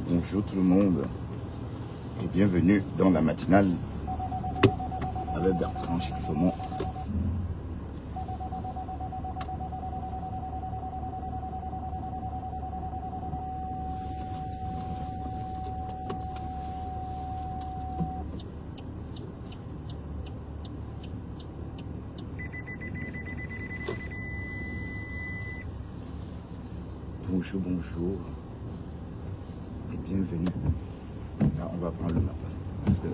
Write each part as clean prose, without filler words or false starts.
Bonjour tout le monde et bienvenue dans la matinale avec Bertrand Chic-Saumon. Bonjour, bonjour et bienvenue. Là, on va prendre le matin parce que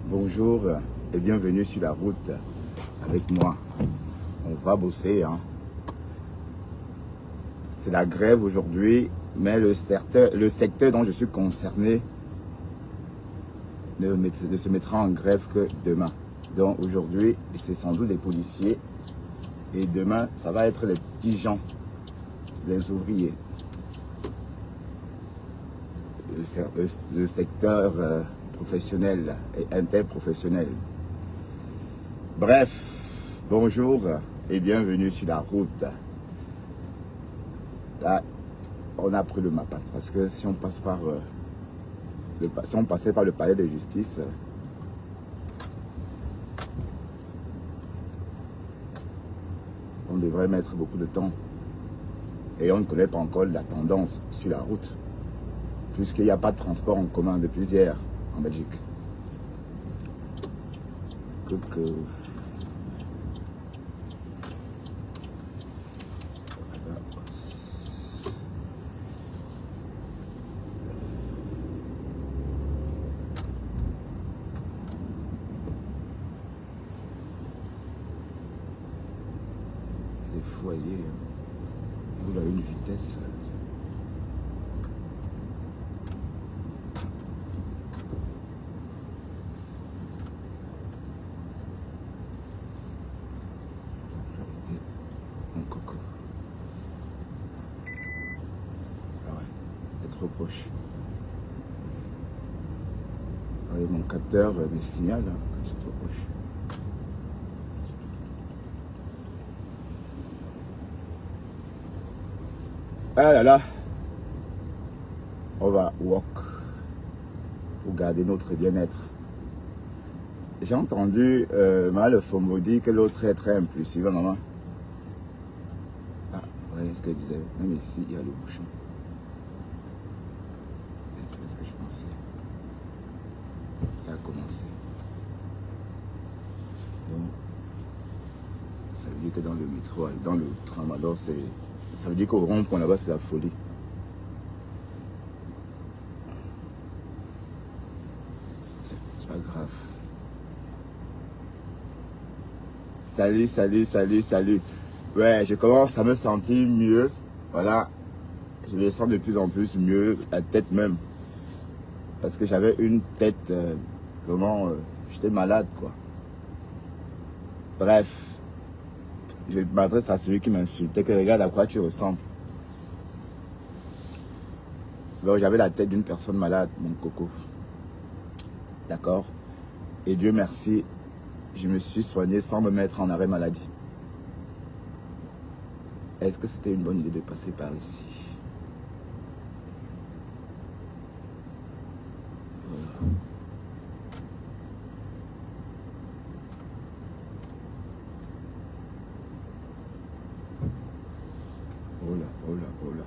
bonjour et bienvenue sur la route avec moi. On va bosser, hein. C'est la grève aujourd'hui, mais le secteur dont je suis concerné ne se mettra en grève que demain. Donc aujourd'hui, c'est sans doute les policiers et demain, ça va être les petits gens, les ouvriers. Le secteur professionnel et interprofessionnel. Bref, bonjour et bienvenue sur la route. Là, on a pris le Mapan parce que si on passe par si on passait par le palais de justice, on devrait mettre beaucoup de temps et on ne connaît pas encore la tendance sur la route puisqu'il n'y a pas de transport en commun depuis hier en Belgique. Il faut aller, vous avez une vitesse. Mon coco. Ah ouais, c'est trop proche. Ouais, mon capteur me signale quand c'est trop proche. Ah là là, on va walk pour garder notre bien-être. J'ai entendu Maman Fombo dire que l'autre est très impulsive, maman. Ah, ouais, ce qu'elle disait. Même ici, il y a le bouchon. C'est ce que je pensais. Ça a commencé. Donc, ça veut dire que dans le métro, dans le tram, alors ça veut dire qu'au rond-point là-bas, c'est la folie. C'est pas grave. Salut, salut, salut, salut. Ouais, je commence à me sentir mieux. Voilà. Je me sens de plus en plus mieux, la tête même. Parce que j'avais une tête, vraiment, j'étais malade, quoi. Bref, je m'adresse à celui qui m'insultait, que regarde à quoi tu ressembles. Donc j'avais la tête d'une personne malade, mon coco. D'accord? Et Dieu merci, je me suis soigné sans me mettre en arrêt maladie. Est-ce que c'était une bonne idée de passer par ici? Voilà. Oh là, oh là, oh là.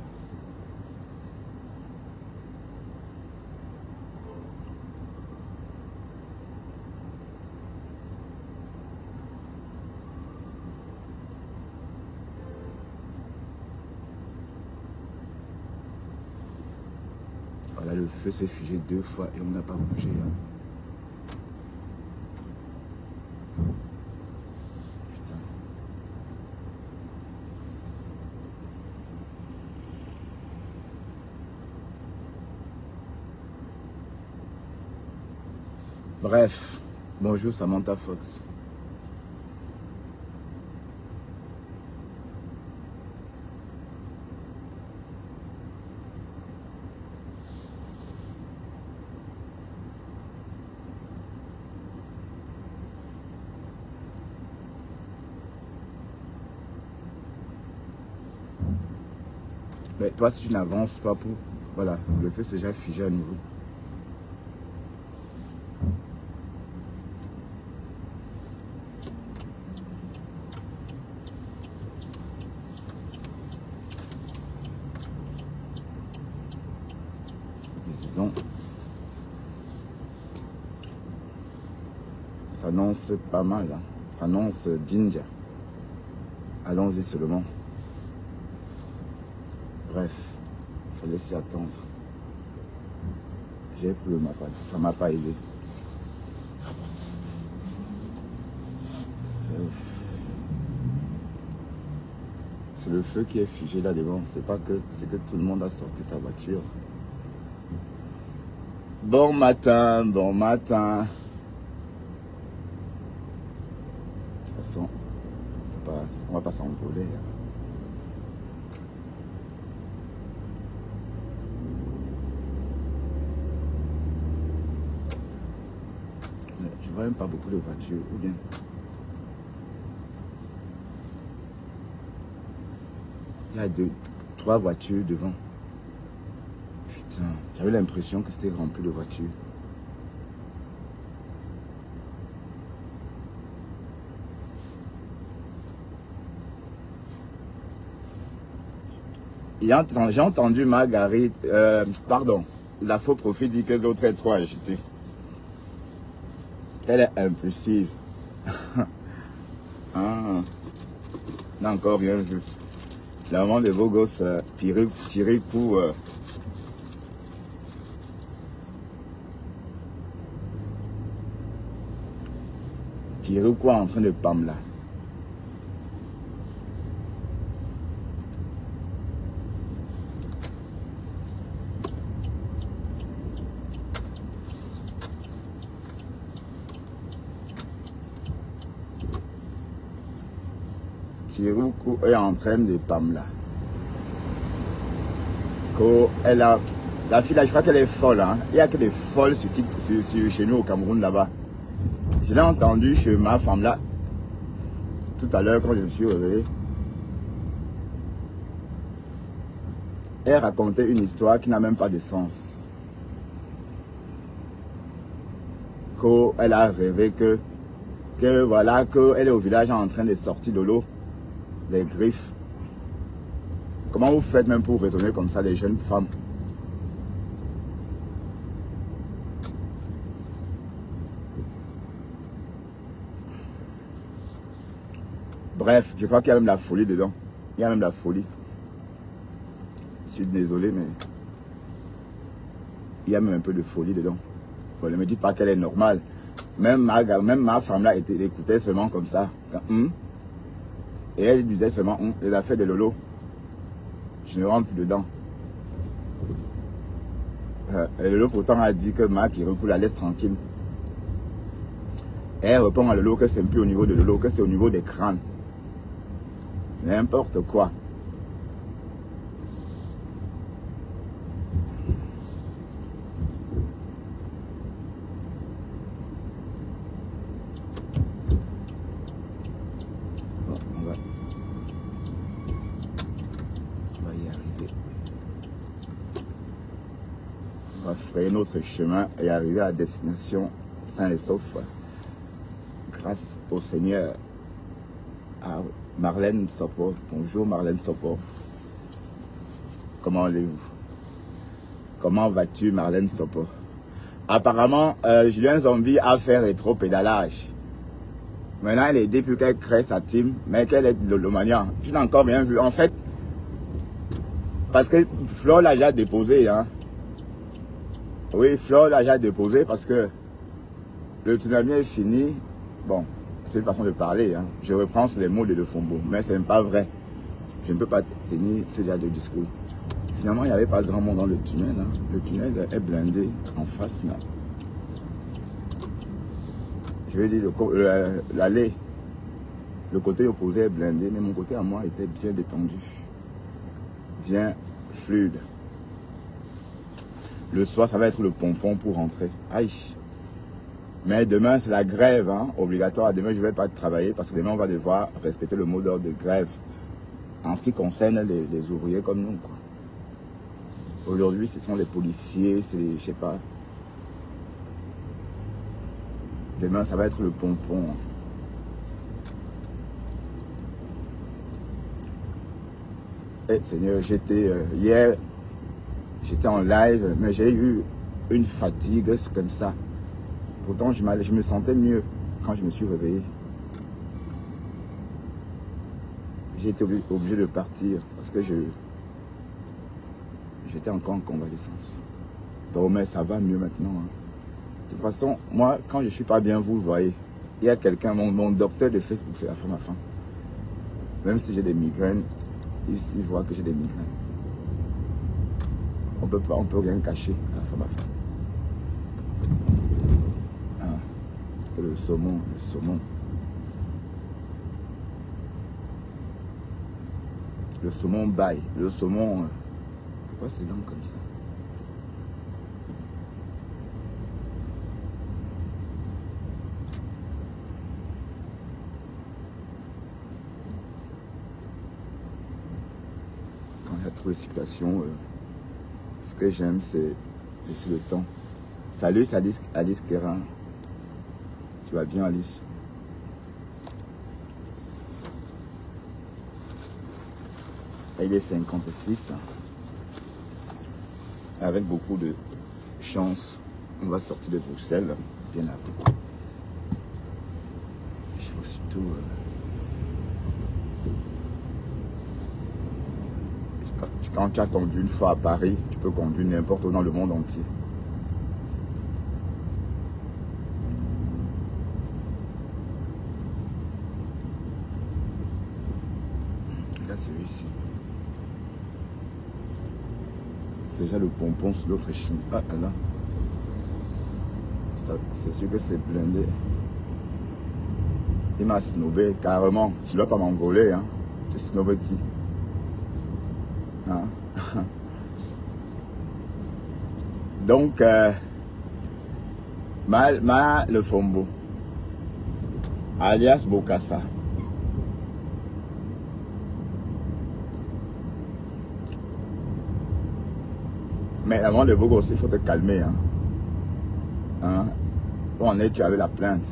Voilà, le feu s'est figé 2 fois et on n'a pas bougé. Hein. Putain. Bref, bonjour Samantha Fox. Mais toi, si tu n'avances pas pour... Voilà, le feu c'est déjà figé à nouveau. Disons, ça s'annonce pas mal, hein. Ça s'annonce ginger. Allons-y seulement. Bref, il fallait s'y attendre. J'ai pris le mappa, ça m'a pas aidé. C'est le feu qui est figé là devant. C'est pas que c'est que tout le monde a sorti sa voiture. Bon matin, bon matin. De toute façon, on va pas s'envoler. Hein. Mais je vois même pas beaucoup de voitures, ou bien. Il y a 3 voitures devant. Putain, j'avais l'impression que c'était rempli de voitures. J'ai entendu Marguerite, pardon, la faux profil dit que l'autre est trop agitée. Elle est impulsive. Ah, on n'a encore rien vu. La maman de vos gosses tiré pour... tirer quoi en train de pam là. Tiroukou est en train de pam là. Elle a, la fille là, je crois qu'elle est folle. Hein. Il n'y a que des folles chez nous au Cameroun là-bas. Je l'ai entendu chez ma femme là, tout à l'heure quand je me suis réveillé. Elle racontait une histoire qui n'a même pas de sens. Elle a rêvé que voilà, qu'elle est au village en train de sortir de l'eau, des griffes. Comment vous faites même pour raisonner comme ça, les jeunes femmes? Bref, je crois qu'il y a même la folie dedans. Il y a même la folie. Je suis désolé, mais il y a même un peu de folie dedans. Bon, ne me dites pas qu'elle est normale. Même ma femme là écoutait seulement comme ça. Et elle disait seulement les affaires de Lolo. Je ne rentre plus dedans. Et Lolo pourtant a dit que Marc il recoule la laisse tranquille. Et elle répond à Lolo que c'est plus au niveau de Lolo, que c'est au niveau des crânes. N'importe quoi. Bon, on va y arriver. On va frayer notre chemin et arriver à destination sain et sauf. Grâce au Seigneur. Ah oui. Marlène Sopo. Bonjour Marlène Sopo. Comment allez-vous? Comment vas-tu Marlène Sopo? Apparemment, Julien Zombie a fait rétro-pédalage. Maintenant, elle est depuis qu'elle crée sa team, mais qu'elle est de l'Olomania. Je n'ai encore rien vu. En fait, parce que Flo l'a déjà déposé. Hein. Oui, Flo l'a déjà déposé parce que le tsunami est fini. Bon. C'est une façon de parler. Hein. Je reprends les mots de Le Fombo, mais ce n'est pas vrai. Je ne peux pas tenir ce genre de discours. Finalement, il n'y avait pas grand monde dans le tunnel. Hein. Le tunnel est blindé en face. Je veux dire, l'allée, le côté opposé est blindé, mais mon côté à moi était bien détendu. Bien fluide. Le soir, ça va être le pompon pour rentrer. Aïe. Mais demain, c'est la grève, hein, obligatoire. Demain, je ne vais pas travailler parce que demain, on va devoir respecter le mot d'ordre de grève en ce qui concerne les ouvriers comme nous. Quoi. Aujourd'hui, ce sont les policiers, c'est les, je sais pas. Demain, ça va être le pompon. Eh, Seigneur, hier, j'étais en live, mais j'ai eu une fatigue comme ça. Pourtant, je me sentais mieux quand je me suis réveillé. J'ai été obligé de partir parce que j'étais encore en convalescence. Donc, mais ça va mieux maintenant. Hein. De toute façon, moi, quand je ne suis pas bien, vous le voyez. Il y a quelqu'un, mon docteur de Facebook, c'est la femme à fin. Même si j'ai des migraines, il voit que j'ai des migraines. On peut rien cacher à la femme à fin. Ah, le saumon. Le saumon baille. Le saumon... pourquoi c'est long comme ça? Quand il y a trop de situations, ce que j'aime, c'est laisser le temps. Salut, Alice Guérin. Tu vas bien, Alice? Il est 56. Avec beaucoup de chance, on va sortir de Bruxelles bien avant. Il faut surtout... quand tu as conduit une fois à Paris, tu peux conduire n'importe où dans le monde entier. Là, celui-ci. C'est déjà le pompon sur l'autre chine. Ah là. C'est sûr que c'est blindé. Il m'a snobé carrément. Je ne dois pas m'envoler. Hein. Je snobé qui? Hein? Donc, le Fombo, alias Bokassa. Mais avant de Bogo aussi, il faut te calmer. Hein? Hein? Où en es-tu avec la plainte?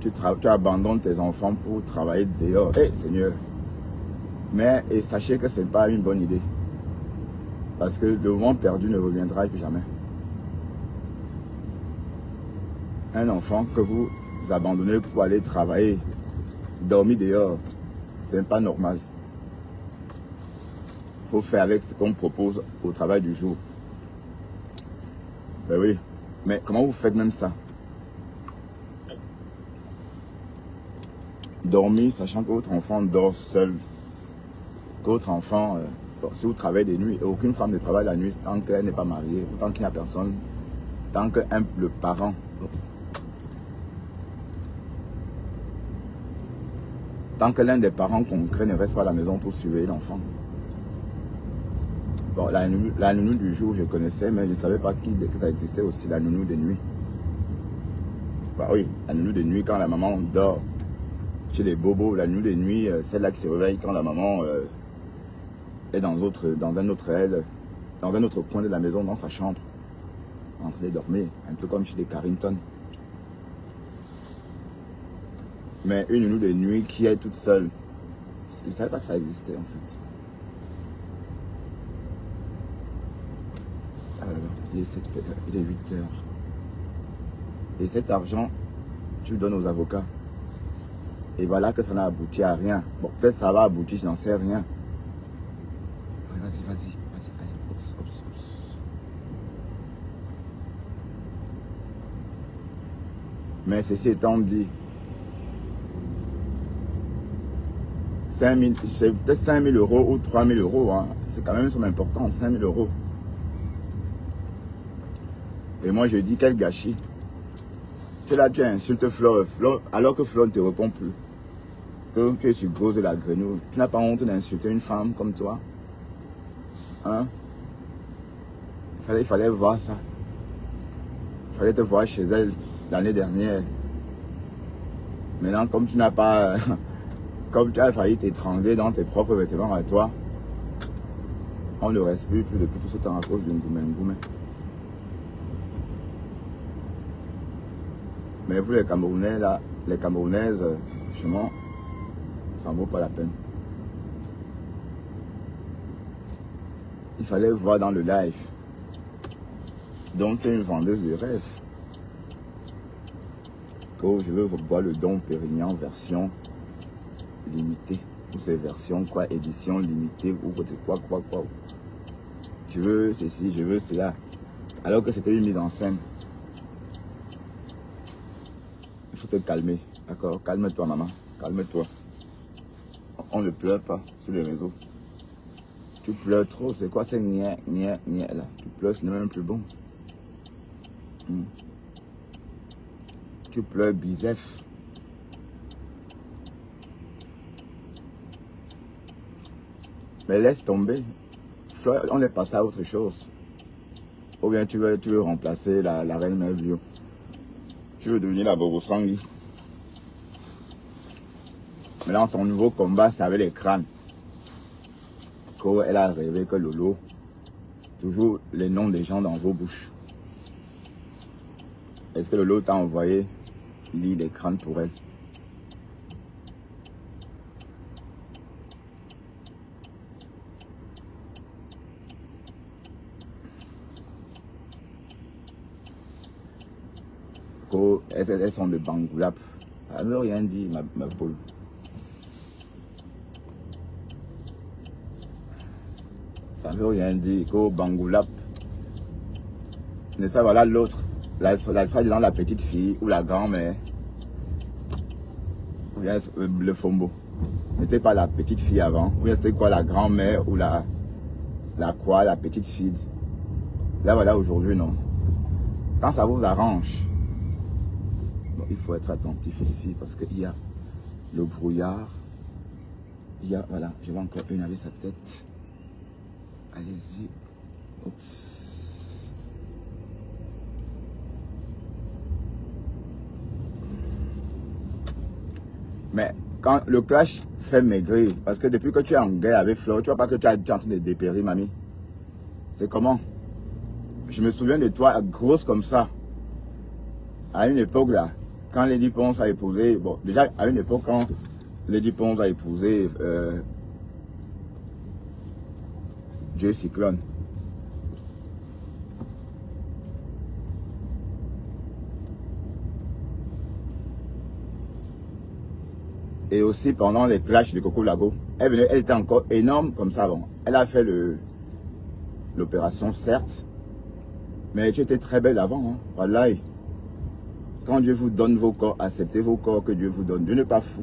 Tu abandonnes tes enfants pour travailler dehors. Eh, Seigneur. Mais et sachez que ce n'est pas une bonne idée. Parce que le moment perdu ne reviendra plus jamais. Un enfant que vous abandonnez pour aller travailler, dormir dehors, ce n'est pas normal. Il faut faire avec ce qu'on propose au travail du jour. Ben oui. Mais comment vous faites même ça? Dormir, sachant que votre enfant dort seul. Que votre enfant, si vous travaillez des nuits, aucune femme ne travaille la nuit tant qu'elle n'est pas mariée, ou tant qu'il n'y a personne, tant que le parent. Tant que l'un des parents concrets ne reste pas à la maison pour surveiller l'enfant. Bon, la nounou du jour, je connaissais, mais je ne savais pas que ça existait aussi, la nounou de nuit. Bah oui, la nounou de nuit, quand la maman dort chez les bobos, la nounou de nuit, celle-là qui se réveille quand la maman est dans un autre coin de la maison, dans sa chambre, en train de dormir, un peu comme chez les Carrington. Mais une nounou de nuit qui est toute seule, je ne savais pas que ça existait en fait. Il est 8 heures. Et cet argent, tu le donnes aux avocats. Et voilà que ça n'a abouti à rien. Bon, peut-être ça va aboutir, je n'en sais rien. Vas-y, allez, oups. Mais ceci étant dit, 5 000, c'est peut-être 5 000 € ou 3 000 €, hein. C'est quand même une somme importante, 5 000 €. Et moi je dis, quel gâchis. Tu es là, tu insultes Flo, alors que Flo ne te répond plus. Que tu es sur Gros de la Grenouille. Tu n'as pas honte d'insulter une femme comme toi? Hein? Il fallait voir ça. Il fallait te voir chez elle l'année dernière. Maintenant, comme tu n'as pas... comme tu as failli t'étrangler dans tes propres vêtements à toi, On ne respire plus depuis tout ce temps à cause du Ngoumé. Mais vous les Camerounais là, les Camerounaises, franchement, ça ne vaut pas la peine. Il fallait voir dans le live. Donc tu es une vendeuse de rêves. Oh, je veux boire le Dom Pérignon version limitée. Ou ces versions quoi, édition limitée ou quoi. Je veux ceci, je veux cela. Alors que c'était une mise en scène. Il faut te calmer, d'accord? Calme-toi, maman. Calme-toi. On ne pleure pas sur les réseaux. Tu pleures trop, c'est quoi? C'est nia là. Tu pleures, ce n'est même plus bon. Tu pleures bisef. Mais laisse tomber. On est passé à autre chose. Ou bien tu veux remplacer la reine mère bio. Tu veux devenir la Bobo Sangui. Maintenant, son nouveau combat, c'est avec les crânes. Elle a rêvé que Lolo, toujours les noms des gens dans vos bouches. Est-ce que Lolo t'a envoyé lire les crânes pour elle? Elles sont de Bangoulap. Elle ne veut rien dire, ma poule. Ça ne veut rien dire. Bangoulap. Mais ça, voilà l'autre. La soi-disant la petite fille ou la grand-mère. Ou bien le Fombo. N'était pas la petite fille avant. Ou bien c'était quoi la grand-mère ou la petite fille. Là, voilà, aujourd'hui, non. Quand ça vous arrange. Bon, il faut être attentif ici parce qu'il y a le brouillard. Il y a, voilà, je vois encore une avec sa tête. Allez-y. Oups. Mais quand le clash fait maigrir, parce que depuis que tu es en guerre avec Flo, tu vois pas que tu es en train de dépérir, mamie. C'est comment? Je me souviens de toi grosse comme ça. À une époque là, quand Lady Ponce a épousé, bon, déjà à une époque quand Lady Ponce a épousé Dieu Cyclone. Et aussi pendant les clashs de Coco Lago, elle était encore énorme comme ça. Bon, elle a fait l'opération certes, mais tu étais très belle avant. Hein. Voilà. Quand Dieu vous donne vos corps, acceptez vos corps que Dieu vous donne. Dieu n'est pas fou.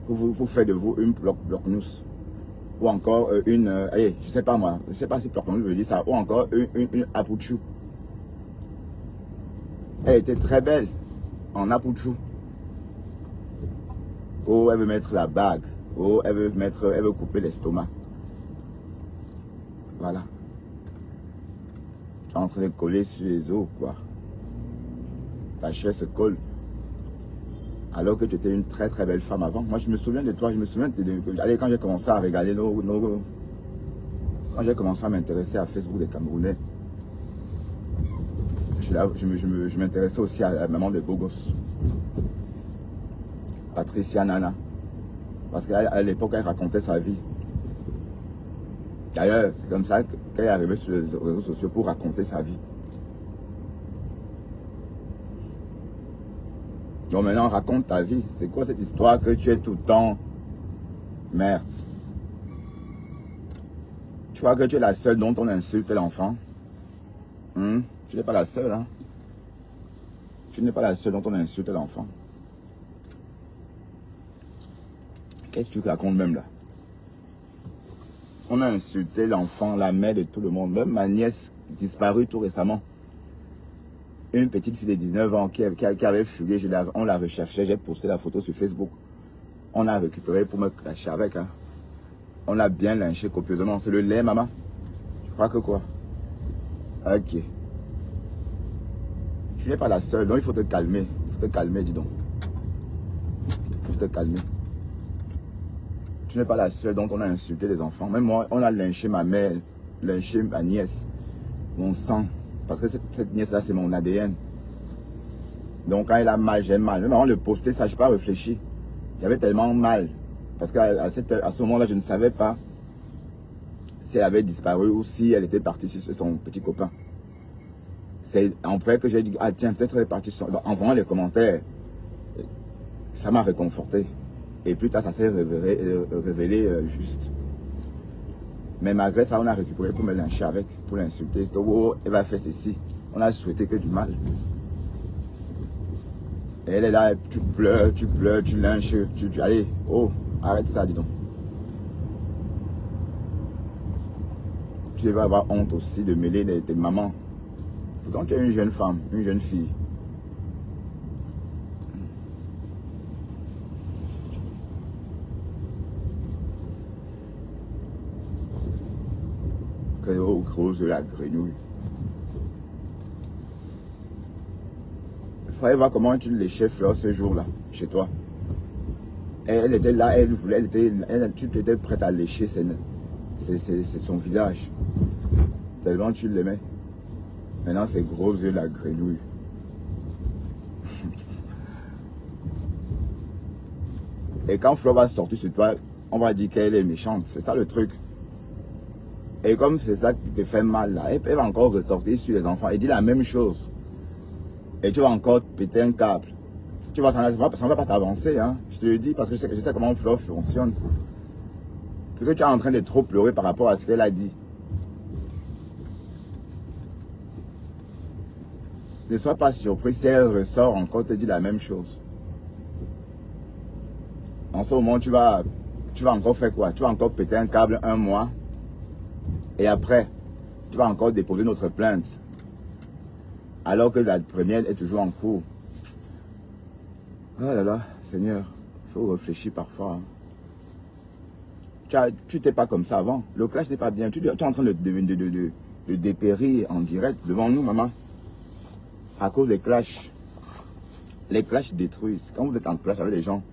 Pour faire de vous une bloc-nous. Ou encore une, allez, je sais pas moi, je sais pas si bloc-nous veut dire ça, ou encore une apouchou. Elle était très belle en apouchou. Oh, elle veut mettre la bague. Oh, elle veut couper l'estomac. Voilà. Tu es en train de coller sur les os, quoi. Ta chair se colle. Alors que tu étais une très très belle femme avant. Moi, je me souviens de toi. Je me souviens allez, quand j'ai commencé à regarder quand j'ai commencé à m'intéresser à Facebook des Camerounais, je m'intéressais aussi à la maman des beaux gosses. Patricia Nana. Parce qu'à l'époque, elle racontait sa vie. D'ailleurs, c'est comme ça qu'elle est arrivée sur les réseaux sociaux pour raconter sa vie. Donc maintenant, raconte ta vie. C'est quoi cette histoire que tu es tout le temps merde? Tu crois que tu es la seule dont on insulte l'enfant? Tu n'es pas la seule, hein? Tu n'es pas la seule dont on insulte l'enfant. Qu'est-ce que tu racontes même là? On a insulté l'enfant, la mère de tout le monde. Même ma nièce disparue tout récemment. Une petite fille de 19 ans qui avait fugué, on la recherchait, j'ai posté la photo sur Facebook. On l'a récupéré pour me clasher avec. Hein. On l'a bien lynché copieusement. C'est le lait, maman? Je crois que quoi? Ok. Tu n'es pas la seule, donc il faut te calmer. Il faut te calmer, dis donc. Il faut te calmer. Tu n'es pas la seule dont on a insulté les enfants. Même moi, on a lynché ma mère, lynché ma nièce, mon sang. Parce que cette nièce-là, c'est mon ADN. Donc quand elle a mal, j'ai mal. Même avant de poster ça, je n'ai pas réfléchi. J'avais tellement mal. Parce qu'à ce moment-là, je ne savais pas si elle avait disparu ou si elle était partie chez son petit copain. C'est après que j'ai dit, ah tiens, peut-être elle est partie. En voyant les commentaires, ça m'a réconforté. Et plus tard, ça s'est révélé juste. Mais malgré ça, on a récupéré pour me lyncher avec, pour l'insulter. Oh, elle va faire ceci. On a souhaité que du mal. Et elle est là, tu pleures, tu lynches, allez, oh, arrête ça, dis donc. Tu vas avoir honte aussi de mêler tes mamans. Pourtant, tu es une jeune femme, une jeune fille. Que grosse de la grenouille. Il fallait voir comment tu léchais Fleur ce jour-là, chez toi. Elle était là, tu étais prête à lécher son visage. Tellement tu l'aimais. Maintenant, c'est gros yeux la grenouille. Et quand Fleur va sortir sur toi, on va dire qu'elle est méchante. C'est ça le truc. Et comme c'est ça qui te fait mal là, elle va encore ressortir sur les enfants et dire la même chose. Et tu vas encore péter un câble. Ça ne va pas t'avancer, hein. Je te le dis parce que je sais comment Fleur fonctionne. Parce que tu es en train de trop pleurer par rapport à ce qu'elle a dit. Ne sois pas surpris si elle ressort encore te dit la même chose. En ce moment, tu vas encore faire quoi? Tu vas encore péter un câble un mois. Et après, tu vas encore déposer notre plainte. Alors que la première est toujours en cours. Oh là là, Seigneur, il faut réfléchir parfois. Tu n'étais pas comme ça avant. Le clash n'est pas bien. Tu es en train de dépérir en direct devant nous, maman. À cause des clashs. Les clashs détruisent. Quand vous êtes en clash avec les gens,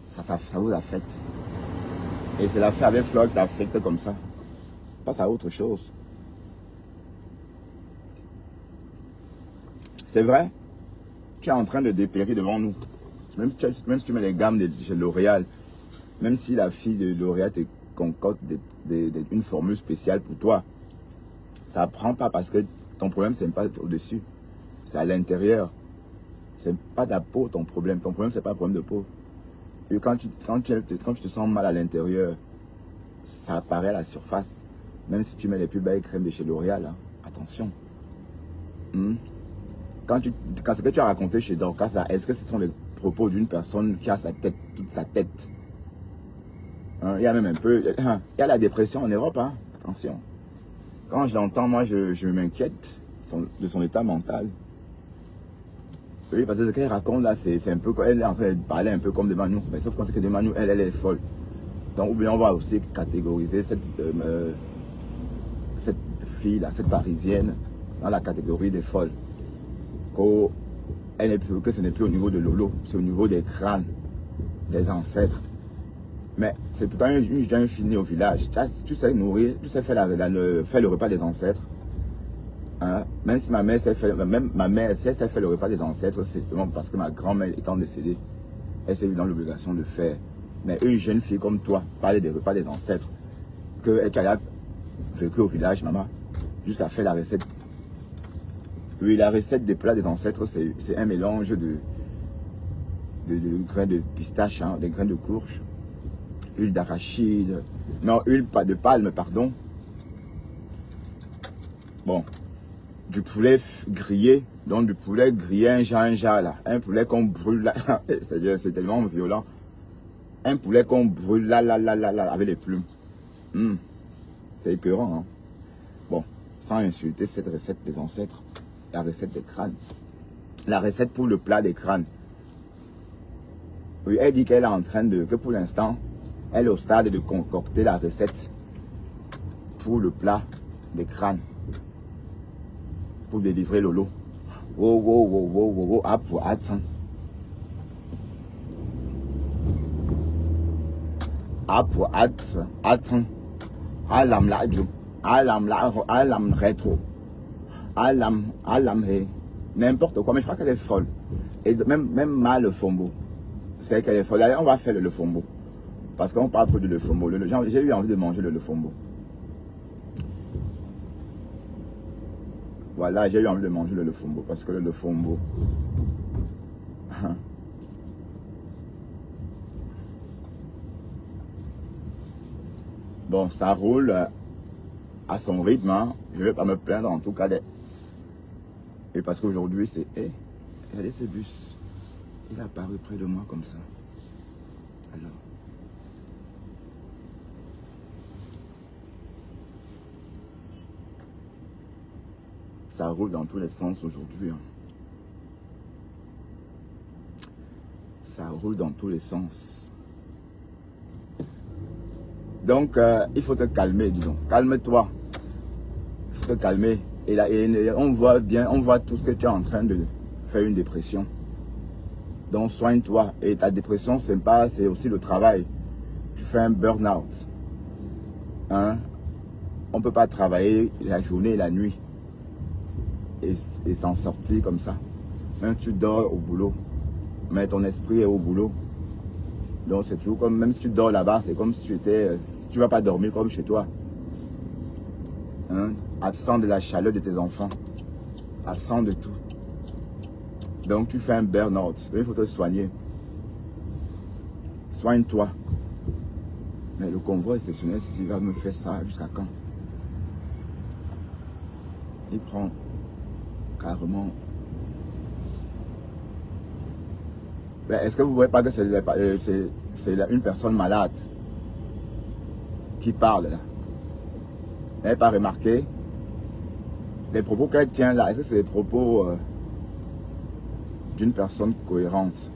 ça vous affecte. Et c'est l'affaire avec Fleur qui l'affecte comme ça. Passe à autre chose. C'est vrai. Tu es en train de dépérir devant nous. Même si tu mets les gammes de chez L'Oréal, même si la fille de L'Oréal te concocte une formule spéciale pour toi, ça ne prend pas parce que ton problème, ce n'est pas au-dessus. C'est à l'intérieur. Ce n'est pas ta peau ton problème. Ton problème, ce n'est pas un problème de peau. Et quand tu te sens mal à l'intérieur, ça apparaît à la surface. Même si tu mets les plus belles crèmes de chez L'Oréal, hein, attention. Quand ce que tu as raconté chez Dorcas, est-ce que ce sont les propos d'une personne qui a sa tête, toute sa tête? Il y a même un peu, il y a la dépression en Europe, hein, attention. Quand je l'entends, moi, je m'inquiète de son état mental. Oui, parce que ce qu'elle raconte là, c'est un peu, elle est en train de parler un peu comme de Manu. Mais sauf qu'on sait que de Manu, elle est folle. Donc, ou bien on va aussi catégoriser cette fille-là, cette parisienne, dans la catégorie des folles. Que ce n'est plus au niveau de Lolo, c'est au niveau des crânes, des ancêtres. Mais c'est pourtant une jeune fille née au village. Tu sais nourrir, tu sais faire le repas des ancêtres. Hein? Même si ma mère sait faire, fait le repas des ancêtres, c'est justement parce que ma grand-mère étant décédée, elle s'est vue dans l'obligation de faire. Mais une jeune fille comme toi, parler des repas des ancêtres, que tu as vécu au village, maman, jusqu'à faire la recette. Oui, la recette des plats des ancêtres, c'est un mélange de grains de pistache, hein, des grains de courge, huile d'arachide, non, huile de palme, pardon. Bon, du poulet grillé, donc du poulet grillé un jar là, un poulet qu'on brûle là, c'est tellement violent. Un poulet qu'on brûle là, avec les plumes. C'est écœurant, hein. Bon, sans insulter cette recette des ancêtres, la recette des crânes. La recette pour le plat des crânes. Oui, elle dit qu'elle est en train que pour l'instant, elle est au stade de concocter la recette pour le plat des crânes. Pour délivrer Lolo. Ah, pour attendre. pour attends, alam la jo, alam rétro, alam he, n'importe quoi, mais je crois qu'elle est folle. Et même mal le fombo, c'est qu'elle est folle. Allez, on va faire le fombo. Parce qu'on parle trop de le fombo. J'ai eu envie de manger le fombo. Voilà, j'ai eu envie de manger le fombo. Parce que le fombo. Bon, ça roule à son rythme. Hein. Je ne vais pas me plaindre en tout cas. Et parce qu'aujourd'hui, c'est... Hey, regardez ce bus. Il est apparu près de moi comme ça. Alors... Ça roule dans tous les sens aujourd'hui. Hein. Ça roule dans tous les sens. Donc, il faut te calmer, disons. Calme-toi. Il faut te calmer. Et là, on voit bien, on voit tout ce que tu es en train de faire une dépression. Donc, soigne-toi. Et ta dépression, c'est pas, c'est aussi le travail. Tu fais un burn-out. Hein? On ne peut pas travailler la journée et la nuit. Et s'en sortir comme ça. Même si tu dors au boulot, mais ton esprit est au boulot. Donc c'est toujours comme, même si tu dors là-bas, c'est comme si tu étais, si tu ne vas pas dormir comme chez toi. Hein? Absent de la chaleur de tes enfants. Absent de tout. Donc tu fais un burn-out. Il faut te soigner. Soigne-toi. Mais le convoi exceptionnel, s'il va me faire ça, jusqu'à quand? Il prend carrément. Est-ce que vous ne voyez pas que c'est une personne malade qui parle là? Vous n'avez pas remarqué? Les propos qu'elle tient là, est-ce que c'est les propos d'une personne cohérente?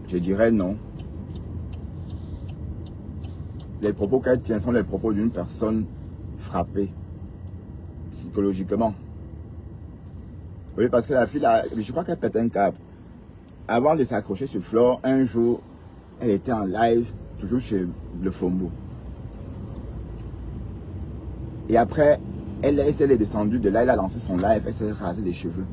Je dirais non. Les propos qu'elle tient sont les propos d'une personne frappée psychologiquement. Oui, parce que la fille, là, je crois qu'elle pète un câble. Avant de s'accrocher sur Flore, un jour, elle était en live, toujours chez le Fombo. Et après, elle est descendue de là, elle a lancé son live, elle s'est rasé les cheveux.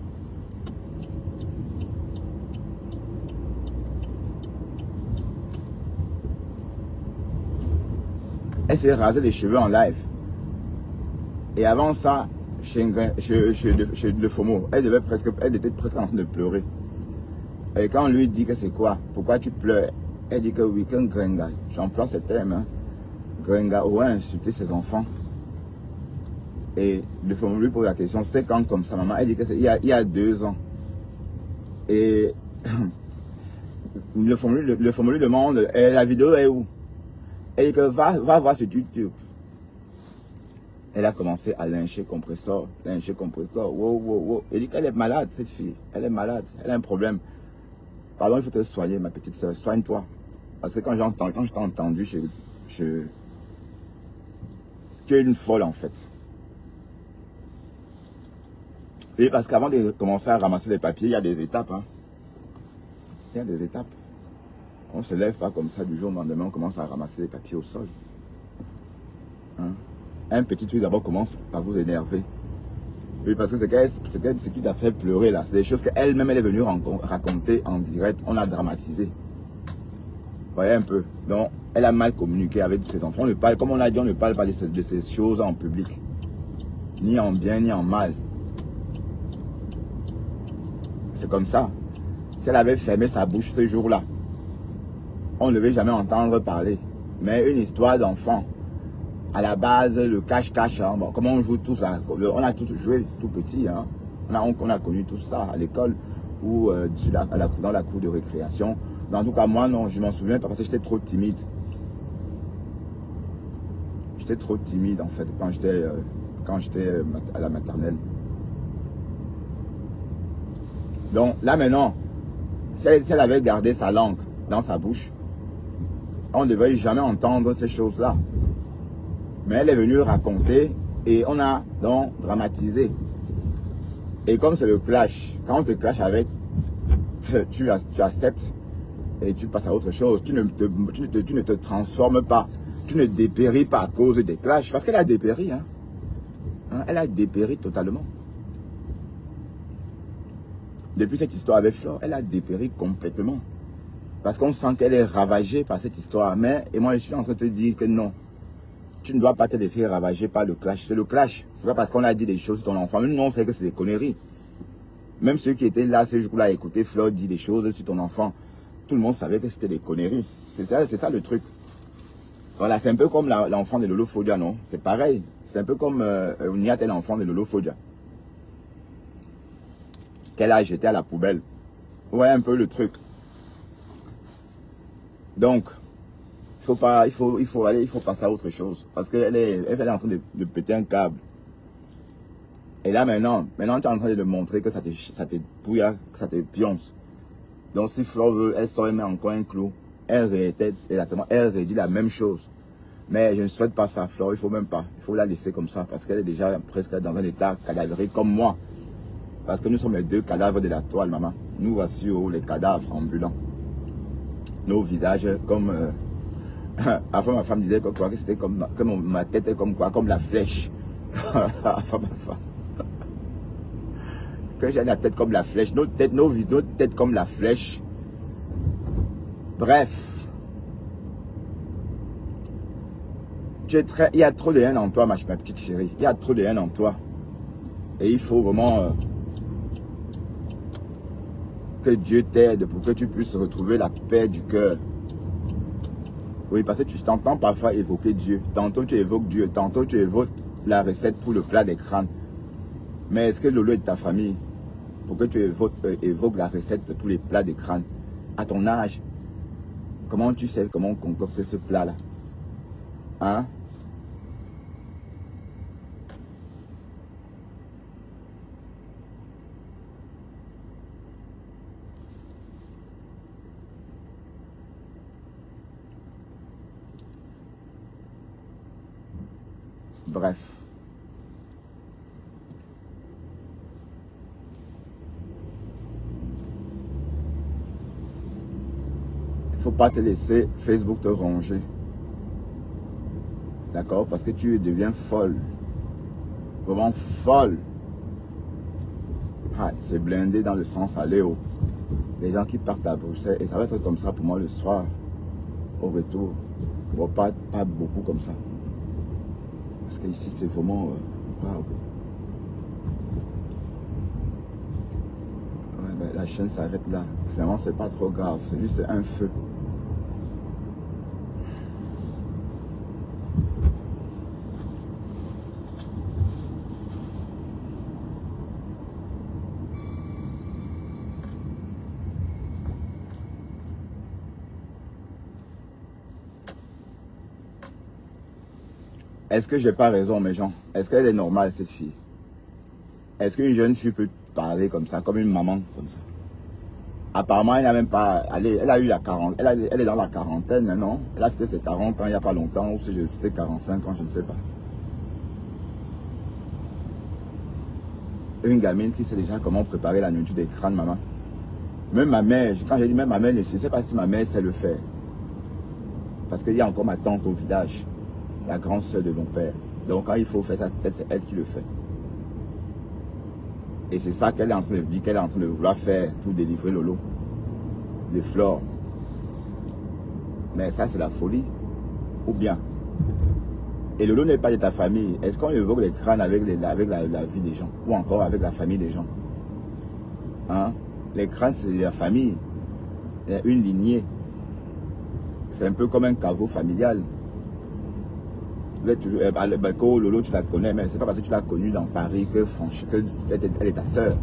Elle s'est rasé les cheveux en live. Et avant ça, chez le FOMO, elle était presque en train de pleurer. Et quand on lui dit que c'est quoi, pourquoi tu pleures, elle dit que oui, qu'un Grenga, j'emploie ce terme, hein, Grenga aurait insulté ses enfants. Et le FOMO lui pose la question, c'était quand comme ça, maman? Elle dit que c'est il y a 2 ans. Et le FOMO lui demande, la vidéo est où? Elle dit que va voir sur YouTube. Elle a commencé à lyncher compresseur. Wow. Elle dit qu'elle est malade, cette fille. Elle est malade, elle a un problème. Pardon, il faut te soigner, ma petite soeur. Soigne-toi. Parce que quand je t'ai entendu, tu es une folle en fait. Et parce qu'avant de commencer à ramasser les papiers, il y a des étapes. Hein. Il y a des étapes. On ne se lève pas comme ça du jour au lendemain, on commence à ramasser les papiers au sol. Hein? Un petit truc d'abord commence par vous énerver. Oui, parce que ce qui t'a fait pleurer là, c'est des choses qu'elle-même elle est venue raconter en direct, on a dramatisé. Vous voyez un peu. Donc, elle a mal communiqué avec ses enfants. On ne parle, comme on l'a dit, on ne parle pas de ces choses en public. Ni en bien, ni en mal. C'est comme ça. Si elle avait fermé sa bouche ce jour-là, on ne devait jamais entendre parler. Mais une histoire d'enfant, à la base, le cache-cache, hein, bon, comment on joue tous, on a tous joué tout petit, hein. On a connu tout ça à l'école ou dans la cour de récréation. Mais en tout cas, moi, non, je m'en souviens pas parce que j'étais trop timide. J'étais trop timide, en fait, quand j'étais à la maternelle. Donc, là, maintenant, si elle avait gardé sa langue dans sa bouche, on ne devait jamais entendre ces choses-là. Mais elle est venue raconter Et on a donc dramatisé. Et comme c'est le clash, quand on te clash avec, tu acceptes et tu passes à autre chose. Tu ne te transformes pas. Tu ne dépéris pas à cause des clashs. Parce qu'elle a dépéri. Hein. Elle a dépéri totalement. Depuis cette histoire avec Flore, elle a dépéri complètement. Parce qu'on sent qu'elle est ravagée par cette histoire. Mais, et moi je suis en train de te dire que non. Tu ne dois pas te laisser ravager par le clash. C'est le clash. C'est pas parce qu'on a dit des choses sur ton enfant. Même nous, on sait que c'est des conneries. Même ceux qui étaient là ce jour-là à écouter Flore dire des choses sur ton enfant, tout le monde savait que c'était des conneries. C'est ça le truc. Voilà, c'est un peu comme l'enfant de Lolo Fodia, non? C'est pareil. C'est un peu comme Niat est l'enfant de Lolo Fodia. Qu'elle a jeté à la poubelle. Ouais, un peu le truc. Donc, il faut passer à autre chose. Parce qu'elle est en train de péter un câble. Et là maintenant tu es en train de montrer que ça te pouilla, que ça te pionce. Donc si Flore veut, elle sort et met encore un clou. Elle redit la même chose. Mais je ne souhaite pas ça, Flore, il faut même pas. Il faut la laisser comme ça parce qu'elle est déjà presque dans un état cadavérique comme moi. Parce que nous sommes les deux cadavres de la toile, maman. Nous voici les cadavres ambulants. Nos visages comme... Avant ma femme disait que c'était comme... Que ma tête est comme quoi? Comme la flèche. Enfin ma femme. Que j'ai la tête comme la flèche. Notre tête comme la flèche. Bref. Il y a trop de haine en toi, ma petite chérie. Il y a trop de haine en toi. Et il faut vraiment... que Dieu t'aide pour que tu puisses retrouver la paix du cœur. Oui, parce que tu t'entends parfois évoquer Dieu. Tantôt tu évoques Dieu, tantôt tu évoques la recette pour le plat des crânes. Mais est-ce que Lolo est de ta famille? Pour que tu évoques la recette pour les plats des crânes. À ton âge, comment tu sais comment concocter ce plat-là? Hein? Bref. Il ne faut pas te laisser Facebook te ronger. D'accord? Parce que tu deviens folle. Vraiment folle. Ah, c'est blindé dans le sens aller haut. Les gens qui partent à Bruxelles. Et ça va être comme ça pour moi le soir. Au retour. Bon, pas beaucoup comme ça. Parce que ici c'est vraiment... waouh. Ouais, ben, la chaîne s'arrête là. Finalement c'est pas trop grave. C'est juste un feu. Est-ce que j'ai pas raison, mes gens? Est-ce qu'elle est normale, cette fille? Est-ce qu'une jeune fille peut parler comme ça, comme une maman, comme ça? Apparemment, elle n'a même pas... Elle a eu la 40... Elle est dans la quarantaine, non? Elle a fait ses 40 ans il n'y a pas longtemps, ou si c'était 45 ans, je ne sais pas. Une gamine qui sait déjà comment préparer la nourriture des crânes, maman. Même ma mère, quand j'ai dit même ma mère, je ne sais pas si ma mère sait le faire. Parce qu'il y a encore ma tante au village. La grande sœur de mon père. Donc quand il faut faire ça, peut-être c'est elle qui le fait. Et c'est ça qu'elle est en train de dire, qu'elle est en train de vouloir faire pour délivrer Lolo. Les Flore. Mais ça c'est la folie. Ou bien. Et Lolo n'est pas de ta famille. Est-ce qu'on évoque les crânes avec la vie des gens? Ou encore avec la famille des gens? Hein? Les crânes c'est la famille. Il y a une lignée. C'est un peu comme un caveau familial. Lolo, tu la connais, mais c'est pas parce que tu l'as connue dans Paris que franchement, elle est ta soeur.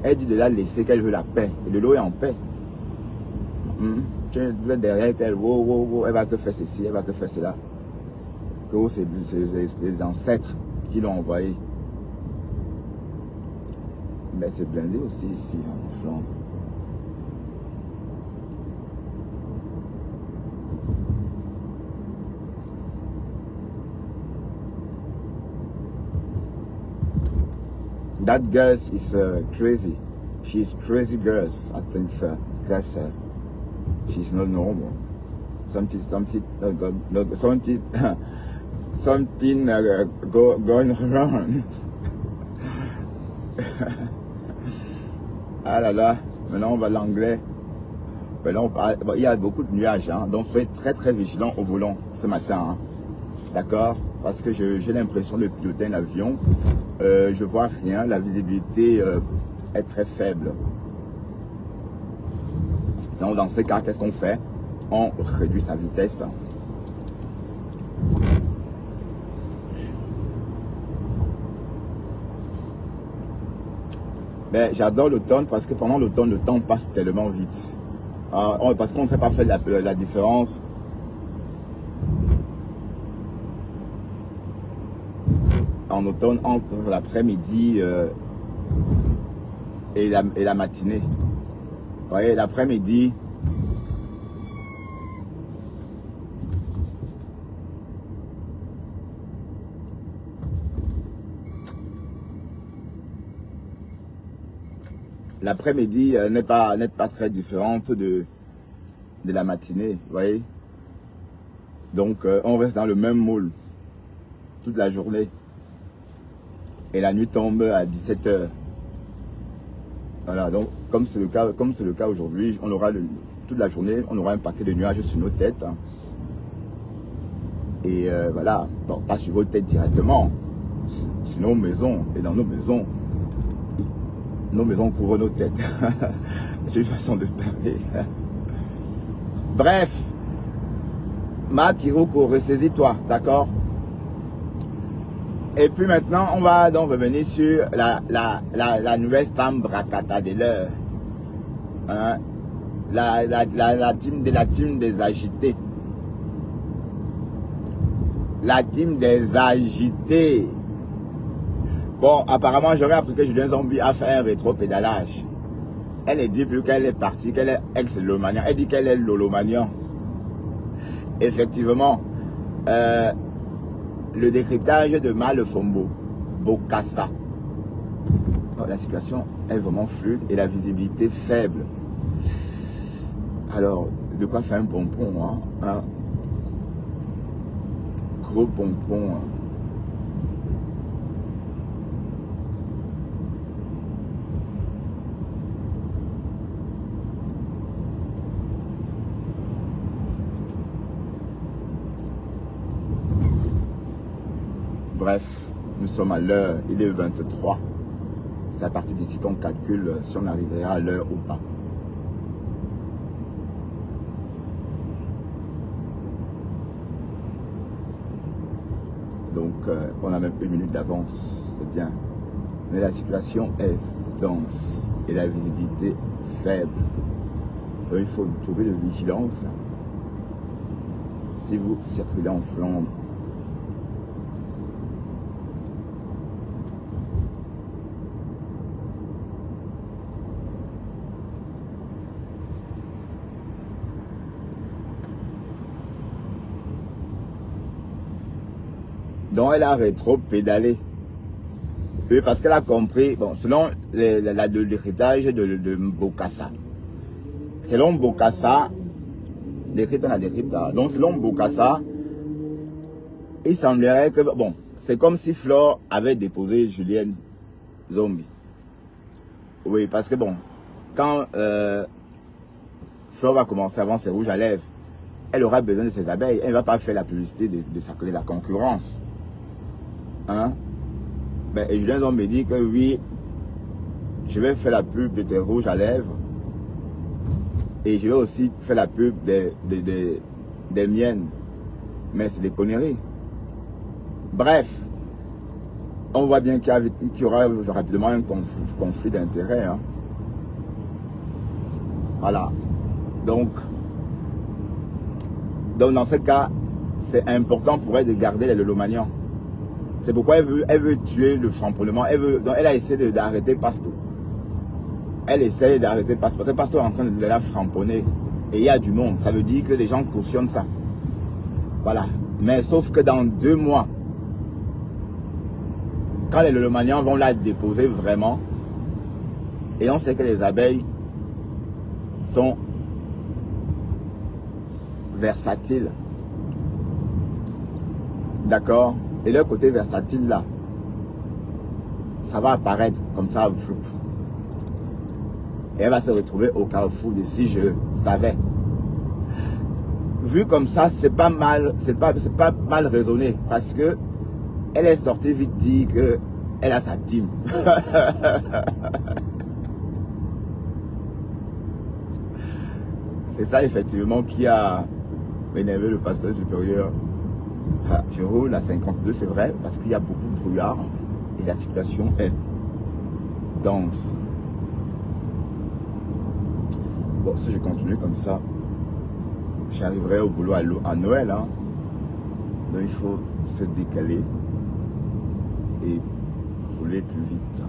Elle dit de la laisser, qu'elle veut la paix. Et Lolo est en paix. Tu es derrière elle, elle va que faire ceci, elle va que faire cela. Que c'est les ancêtres qui l'ont envoyé. Mais c'est blindé aussi ici, en Flandre. that girl is crazy. She's crazy girls, I think, because she's not normal. Something going around. Ah là là, maintenant on va l'anglais. Bon, il y a beaucoup de nuages, hein, donc soyez très très vigilants au volant ce matin. Hein. D'accord? Parce que j'ai l'impression de piloter un avion. Je vois rien, la visibilité est très faible. Donc dans ces cas, qu'est-ce qu'on fait? On réduit sa vitesse. Ben, j'adore l'automne parce que pendant l'automne, le temps passe tellement vite. Parce qu'on ne sait pas faire la différence en automne entre l'après-midi et la matinée. Vous voyez, l'après-midi, n'est pas très différente de la matinée, vous voyez. Donc, on reste dans le même moule toute la journée. Et la nuit tombe à 17 h. Voilà, donc, comme c'est le cas aujourd'hui, on aura toute la journée, on aura un paquet de nuages sur nos têtes. Hein. Et voilà, bon, pas sur vos têtes directement, sur nos maisons. Et dans nos maisons couvrent nos têtes. C'est une façon de parler. Bref, Marc Hiroko, ressaisis-toi, d'accord? Et puis maintenant, on va donc revenir sur la nouvelle stam Bracata de l'heure. Hein? La team des agités. La team des agités. Bon, apparemment, j'aurais appris que Julien Zombie a fait un rétro-pédalage. Elle ne dit plus qu'elle est partie, qu'elle est ex-Lolomanian. Elle dit qu'elle est Lolomanian. Effectivement, le décryptage de Malefombo, Bokassa. Oh, la situation est vraiment fluide et la visibilité faible. Alors, de quoi faire un pompon, hein? Un gros pompon, hein? Bref, nous sommes à l'heure, il est 23. C'est à partir d'ici qu'on calcule si on arrivera à l'heure ou pas. Donc, on a même une minute d'avance, c'est bien. Mais la circulation est dense et la visibilité faible. Donc, il faut trouver de vigilance. Si vous circulez en Flandre, donc elle a rétro-pédalé. Oui, parce qu'elle a compris, bon, selon le décryptage de Bokassa. Selon Bokassa, donc selon Bokassa, il semblerait que, bon, c'est comme si Flore avait déposé Julien Zombie. Oui, parce que bon, quand Flore va commencer avant ses rouges à lèvres, elle aura besoin de ses abeilles. Elle ne va pas faire la publicité de la concurrence. Hein? Ben, et Julien Zombie me dit que oui, je vais faire la pub de tes rouges à lèvres et je vais aussi faire la pub des miennes. Mais c'est des conneries. Bref, on voit bien qu'il y aura rapidement un conflit d'intérêts. Hein? Voilà. Donc, dans ce cas, c'est important pour elle de garder les Lolomanians. C'est pourquoi elle veut tuer le framponnement. Donc elle a essayé d'arrêter Pasto. Elle essaie d'arrêter Pasto. Parce que Pasto est en train de la framponner. Et il y a du monde. Ça veut dire que les gens cautionnent ça. Voilà. Mais sauf que dans 2 mois, quand les lomanians vont la déposer vraiment, et on sait que les abeilles sont versatiles. D'accord? Et leur côté versatile là, ça va apparaître comme ça, floup. Et elle va se retrouver au carrefour de si je savais. Vu comme ça, c'est pas mal, c'est pas mal raisonné parce que elle est sortie vite dire que elle a sa team. C'est ça effectivement qui a énervé le pasteur supérieur. Ah, je roule à 52, c'est vrai, parce qu'il y a beaucoup de brouillard et la situation est dense. Bon, si je continue comme ça, j'arriverai au boulot à Noël. Hein. Donc il faut se décaler et rouler plus vite.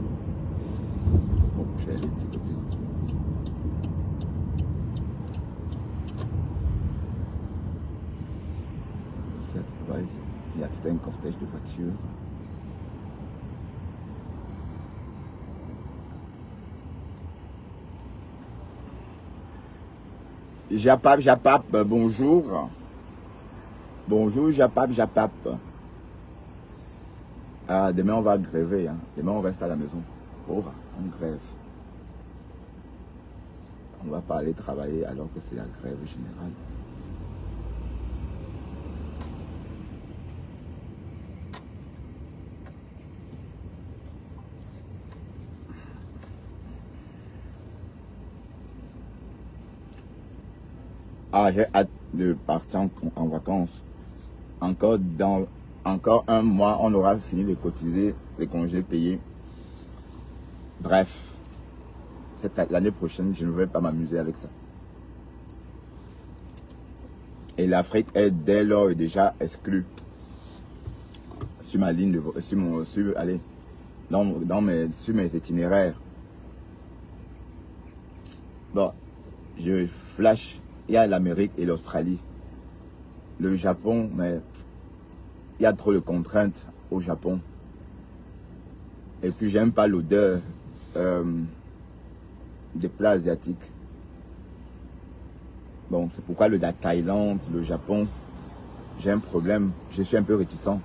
Bon, je vais aller de ce côté. Il y a tout un cortège de voitures. Japap, bonjour. Bonjour, Japap. Ah, demain on va gréver. Hein. Demain on reste à la maison. Oh, on grève. On ne va pas aller travailler alors que c'est la grève générale. Ah, j'ai hâte de partir en vacances. Encore un mois, on aura fini de cotiser les congés payés. Bref, l'année prochaine, je ne vais pas m'amuser avec ça. Et l'Afrique est dès lors déjà exclue sur ma ligne de sur mes itinéraires. Bon, je flash. Il y a l'Amérique et l'Australie. Le Japon, mais il y a trop de contraintes au Japon. Et puis, j'aime pas l'odeur des plats asiatiques. Bon, c'est pourquoi la Thaïlande, le Japon, j'ai un problème. Je suis un peu réticent.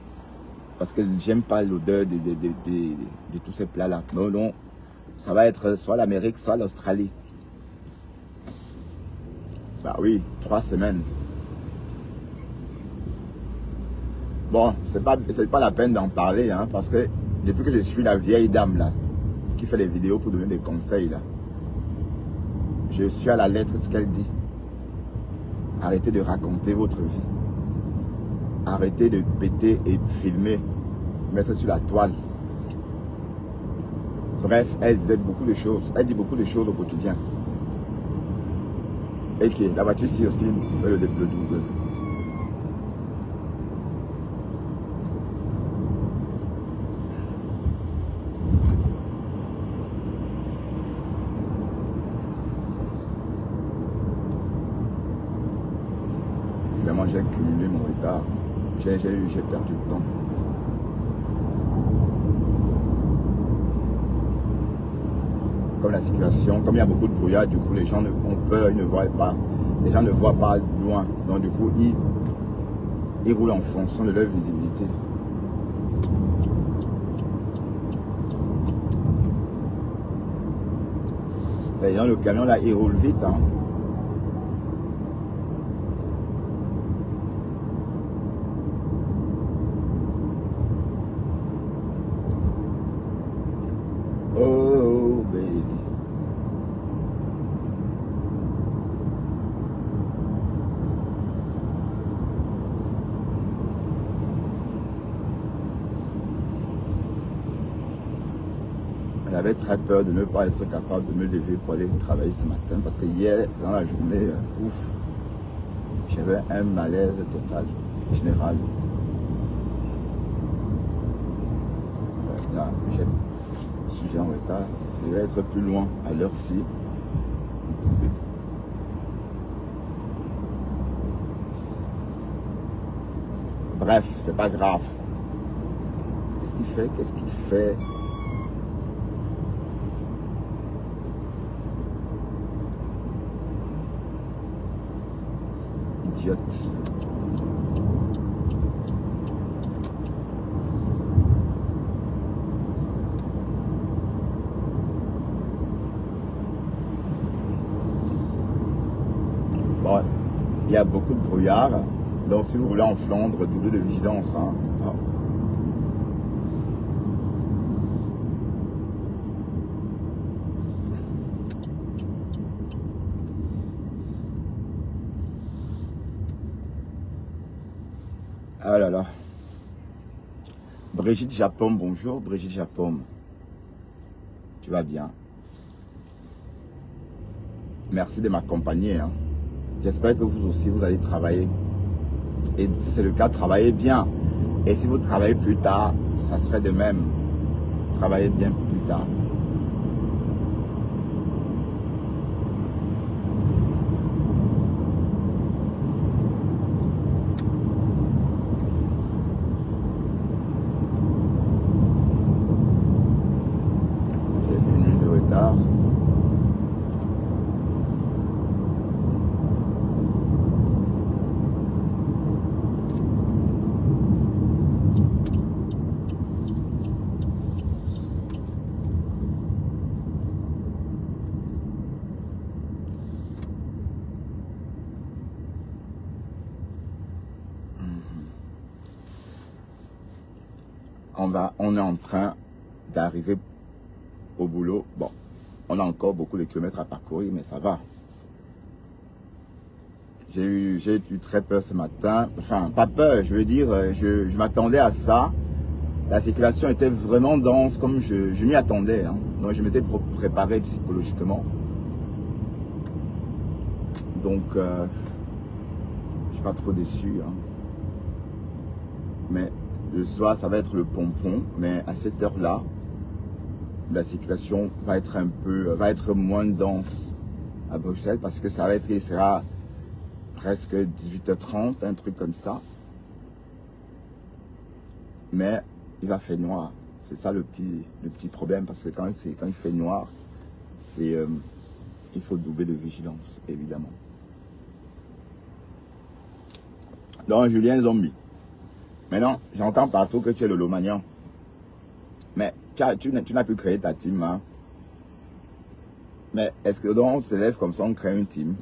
Parce que j'aime pas l'odeur de tous ces plats-là. Non, ça va être soit l'Amérique, soit l'Australie. Bah oui, 3 semaines. Bon, c'est pas la peine d'en parler, hein, parce que depuis que je suis la vieille dame là, qui fait les vidéos pour donner des conseils là, je suis à la lettre ce qu'elle dit. Arrêtez de raconter votre vie. Arrêtez de péter et filmer, mettre sur la toile. Bref, elle disait beaucoup de choses. Elle dit beaucoup de choses au quotidien. Et que la voiture ici aussi fait le double. Finalement, j'ai cumulé mon retard. J'ai perdu le temps. Comme la circulation, comme il y a beaucoup de brouillard, du coup les gens ont peur, ils ne voient pas. Les gens ne voient pas loin. Donc du coup, ils roulent en fonction de leur visibilité. D'ailleurs, le camion là, il roule vite. Hein. Oh, baby. J'avais très peur de ne pas être capable de me lever pour aller travailler ce matin parce que hier, dans la journée, j'avais un malaise total, général. Là, je suis en retard. Je vais être plus loin à l'heure-ci. Bref, c'est pas grave. Qu'est-ce qu'il fait? Qu'est-ce qu'il fait? Idiote. Bon, il y a beaucoup de brouillard. Donc si vous roulez en Flandre, doublez de vigilance. Hein. Ah. Ah là là. Brigitte Japon, bonjour Brigitte Japon. Tu vas bien? Merci de m'accompagner. Hein. J'espère que vous aussi, vous allez travailler. Et si c'est le cas, travaillez bien. Et si vous travaillez plus tard, ça serait de même. Travaillez bien plus tard. J'ai une minute de retard. On est en train d'arriver au boulot. Bon, on a encore beaucoup de kilomètres à parcourir, mais ça va. J'ai eu très peur ce matin. Enfin, pas peur, je veux dire, je m'attendais à ça. La circulation était vraiment dense, comme je m'y attendais. Hein. Donc, je m'étais préparé psychologiquement. Donc, je suis pas trop déçu. Hein. Mais le soir, ça va être le pompon. Mais à cette heure-là, la circulation va être moins dense à Bruxelles parce que il sera presque 18h30, un truc comme ça. Mais il va faire noir. C'est ça le petit problème parce que quand il fait noir, il faut doubler de vigilance, évidemment. Donc, Julien Zombie. Maintenant, j'entends partout que tu es le Lomagnan. Mais tu n'as plus créé ta team. Hein? Mais est-ce que donc on se lève comme ça, on crée une team?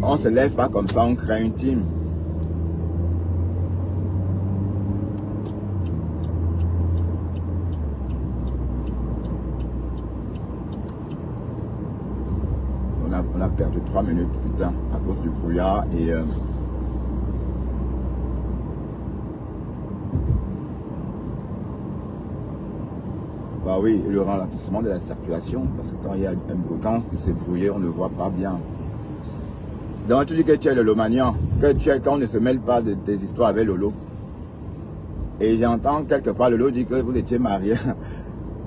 On se lève pas comme ça, on crée une team. On a perdu 3 minutes, putain, à cause du brouillard et... Bah oui, le ralentissement de la circulation, parce que quand il y a quand c'est brouillé, on ne voit pas bien. Donc tu dis que tu es le Lomagnan, qu'on ne se mêle pas de tes histoires avec Lolo. Et j'entends quelque part Lolo dit que vous étiez marié.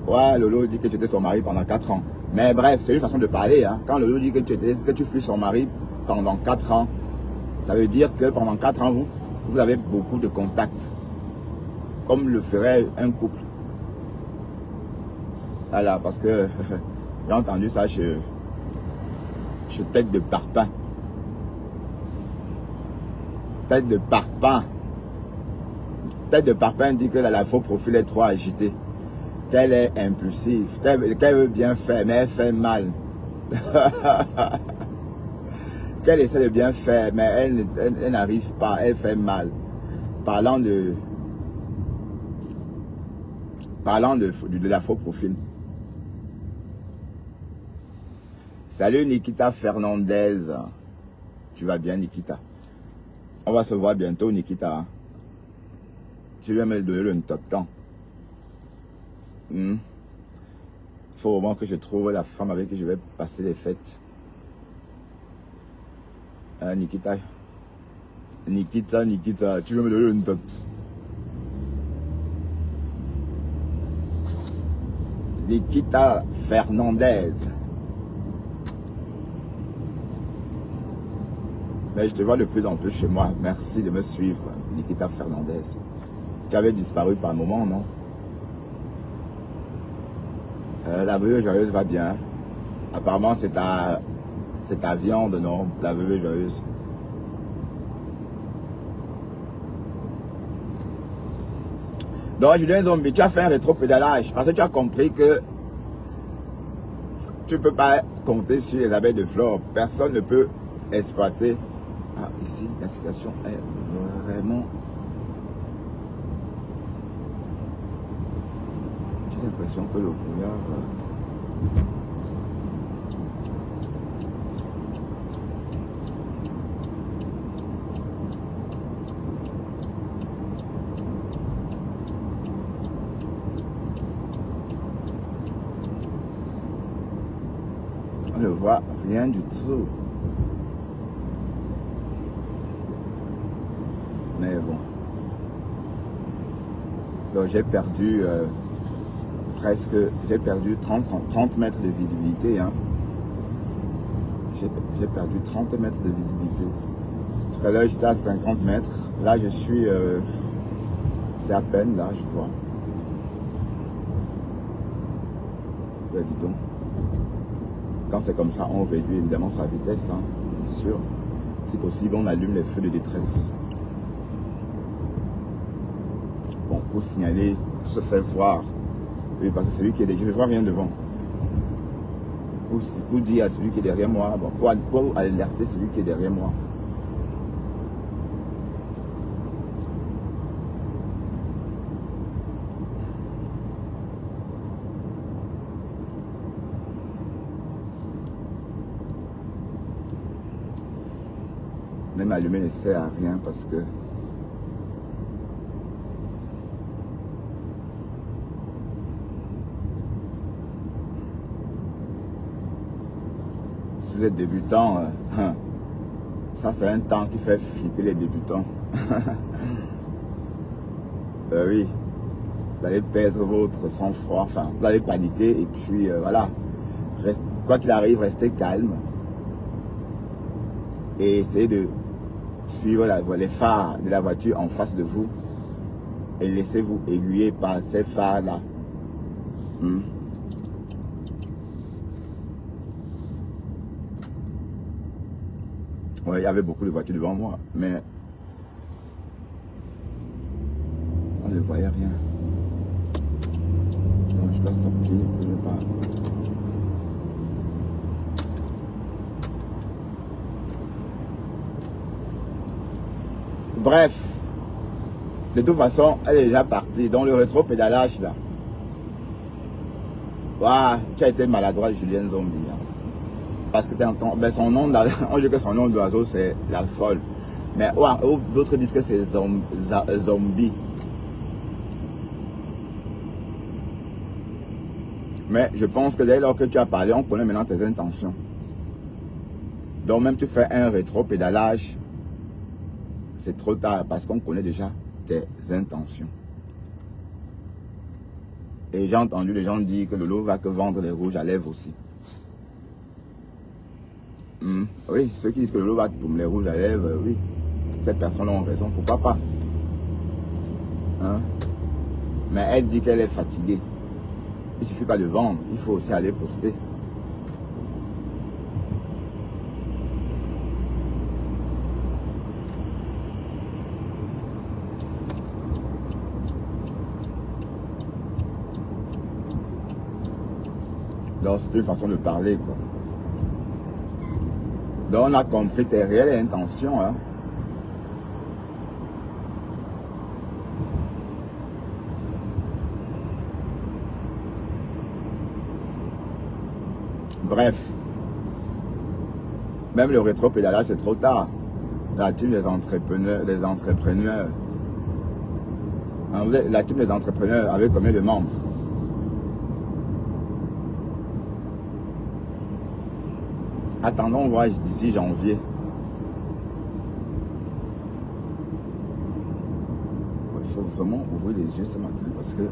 Ouais, Lolo dit que tu étais son mari pendant 4 ans. Mais bref, c'est une façon de parler. Hein. Quand Lolo dit que tu fus son mari pendant 4 ans, ça veut dire que pendant 4 ans, vous avez beaucoup de contacts. Comme le ferait un couple. Voilà, parce que j'ai entendu ça chez Tête de Parpaing. Tête de Parpaing. Tête de Parpaing dit que la faux profil est trop agitée. Qu'elle est impulsive, qu'elle veut bien faire, mais elle fait mal. Qu'elle essaie de bien faire, mais elle n'arrive pas, elle fait mal. Parlant de la faux profil. Salut Nikita Fernandez. Tu vas bien Nikita? On va se voir bientôt Nikita. Tu viens me donner le temps. Il faut vraiment que je trouve la femme avec qui je vais passer les fêtes. Nikita, tu veux me donner une dot? Nikita Fernandez. Mais je te vois de plus en plus chez moi. Merci de me suivre, Nikita Fernandez. Tu avais disparu par moment, non? La veuve joyeuse va bien. Apparemment, c'est ta viande, non? La veuve joyeuse. Donc, Julien Zombie, tu as fait un rétro-pédalage parce que tu as compris que tu ne peux pas compter sur les abeilles de flore. Personne ne peut exploiter. Ah, ici, la situation est vraiment... J'ai l'impression que le brouillard... On ne voit rien du tout. Mais bon. Donc j'ai perdu presque... J'ai perdu 30 mètres de visibilité. Hein. J'ai perdu 30 mètres de visibilité. Tout à l'heure j'étais à 50 mètres. Là je suis... c'est à peine là, je vois. Ben, dis donc. Quand c'est comme ça, on réduit évidemment sa vitesse, hein, bien sûr. Si possible, on allume les feux de détresse. Bon, pour signaler, pour se faire voir. Oui, parce que celui qui est derrière, je ne vois rien devant. Pour dire à celui qui est derrière moi, bon, pour alerter celui qui est derrière moi. Même allumer ne sert à rien parce que si vous êtes débutant, ça c'est un temps qui fait flipper les débutants. Oui, vous allez perdre votre sang-froid, enfin vous allez paniquer et puis voilà. Quoi qu'il arrive, restez calme et essayez de suivre les phares de la voiture en face de vous et laissez-vous aiguiller par ces phares là. Ouais, il y avait beaucoup de voitures devant moi, mais on ne voyait rien. Donc je dois sortir pour ne pas... Bref, de toute façon, elle est déjà partie. Dans le rétro-pédalage là. Waouh, tu as été maladroit, Julien Zombie. Hein. Parce que tu entends, ben son nom, on dit que son nom d'oiseau c'est la folle. Mais d'autres disent que c'est zombie. Mais je pense que dès lors que tu as parlé, on connaît maintenant tes intentions. Donc même tu fais un rétro-pédalage, c'est trop tard parce qu'on connaît déjà tes intentions. Et j'ai entendu les gens dire que Lolo va que vendre les rouges à lèvres aussi. Oui, ceux qui disent que Lolo va pour les rouges à lèvres, oui. Ces personnes ont raison, pourquoi pas. Hein? Mais elle dit qu'elle est fatiguée. Il ne suffit pas de vendre, il faut aussi aller poster. Donc c'est une façon de parler, quoi. Donc on a compris tes réelles intentions, hein. Bref, même le rétro-pédalage, c'est trop tard. La team des entrepreneurs, la team des entrepreneurs avait combien de membres? Attendons voir d'ici janvier. Il faut vraiment ouvrir les yeux ce matin parce que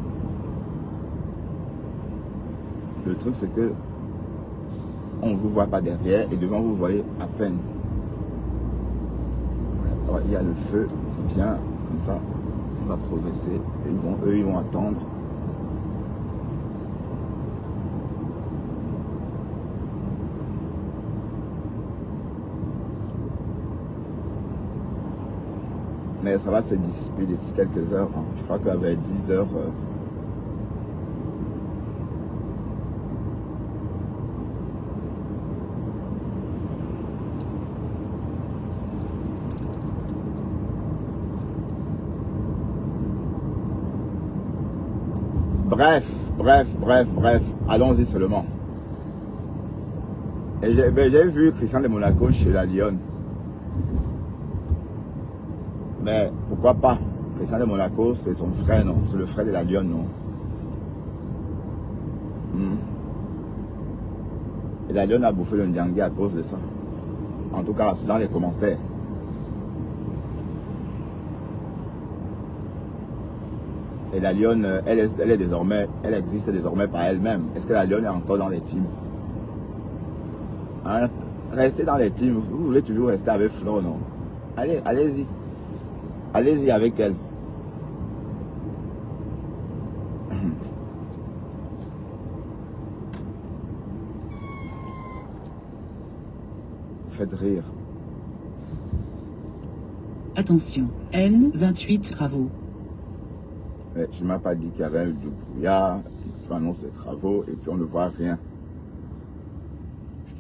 le truc c'est que on ne vous voit pas derrière et devant vous voyez à peine. Ouais, il y a le feu, c'est bien, comme ça, on va progresser. Et eux, ils vont attendre. Mais ça va se dissiper d'ici quelques heures. Hein. Je crois qu'avec 10 heures... Bref, allons-y seulement. Et j'ai vu Christian de Monaco chez la Lyon. Mais pourquoi pas? Christian de Monaco, c'est son frère, non? C'est le frère de la Lyon, non? Et la Lyon a bouffé le Ndiangé à cause de ça. En tout cas, dans les commentaires. Et la Lyon, elle existe désormais par elle-même. Est-ce que la Lyon est encore dans les teams? Hein? Restez dans les teams. Vous voulez toujours rester avec Flo, non? Allez, allez-y. Allez-y avec elle. Faites rire. Attention, N28 travaux. Mais je ne m'ai pas dit qu'il y avait du brouillard. Tu annonces les travaux et puis on ne voit rien.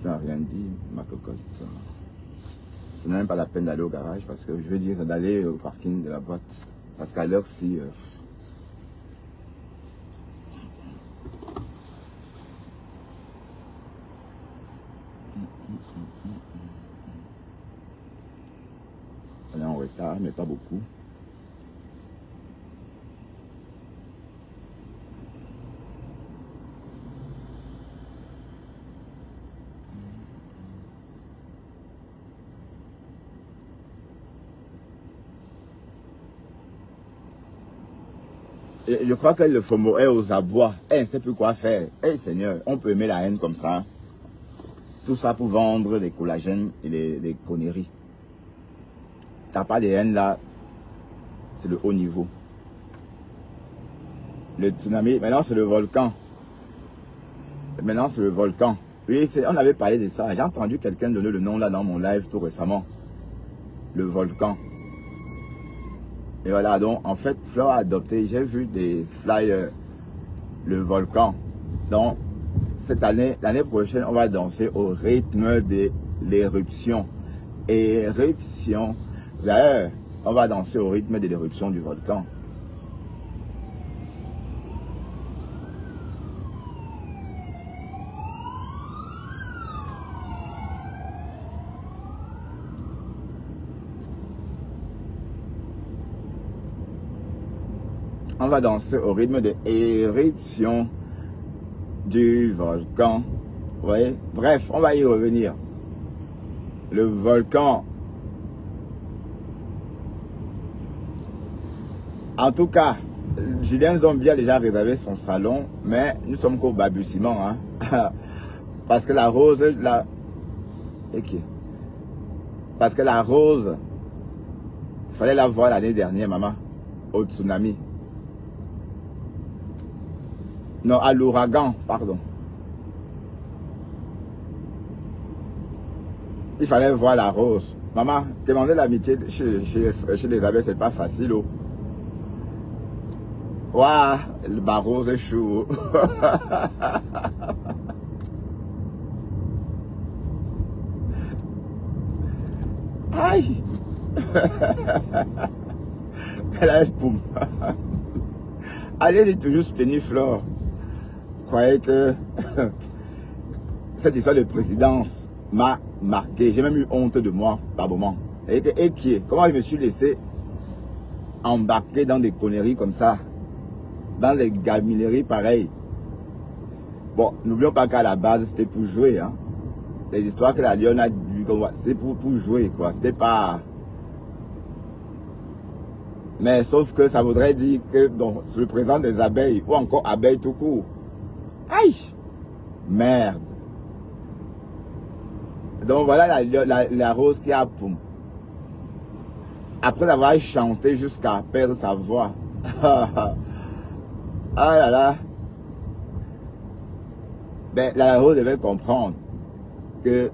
Je n'ai rien dit, ma cocotte. Ce n'est même pas la peine d'aller au garage parce que je veux dire d'aller au parking de la boîte. Parce qu'à l'heure-ci... on est en retard, mais pas beaucoup. Et je crois que le FOMO est aux abois. Elle ne sait plus quoi faire. Eh Seigneur, on peut aimer la haine comme ça. Tout ça pour vendre les collagènes et les conneries. T'as pas de haine là. C'est le haut niveau. Le tsunami, maintenant c'est le volcan. Maintenant c'est le volcan. Oui, on avait parlé de ça. J'ai entendu quelqu'un donner le nom là dans mon live tout récemment. Le volcan. Et voilà, donc en fait, Fleur a adopté, j'ai vu des flyers, le volcan. Donc, cette année, l'année prochaine, on va danser au rythme de l'éruption. Éruption. D'ailleurs, on va danser au rythme de l'éruption du volcan. On va danser au rythme de l'éruption du volcan. Vous voyez? Bref, on va y revenir. Le volcan. En tout cas, Julien Zombie a déjà réservé son salon, mais nous sommes qu'au balbutiement. Hein? Parce que la rose, parce que la rose, il fallait la voir l'année dernière, maman, au tsunami. Non, à l'ouragan, pardon. Il fallait voir la rose. Maman, demander l'amitié chez les abeilles, c'est pas facile. Oh. Waouh, ma rose est chou. Aïe. Elle a poum. Allez toujours soutenir Flore. Vous croyez que cette histoire de présidence m'a marqué. J'ai même eu honte de moi par moment. Et qui est? Comment je me suis laissé embarquer dans des conneries comme ça? Dans des gamineries pareilles. Bon, n'oublions pas qu'à la base, c'était pour jouer. Hein. Les histoires que la Lyon a dû, c'est pour jouer, quoi. C'était pas... Mais sauf que ça voudrait dire que donc, sur le présent des abeilles, ou encore abeilles tout court. Aïe! Merde! Donc voilà la rose qui a poum. après avoir chanté jusqu'à perdre sa voix. Ah là là. Ben, la Rose devait comprendre que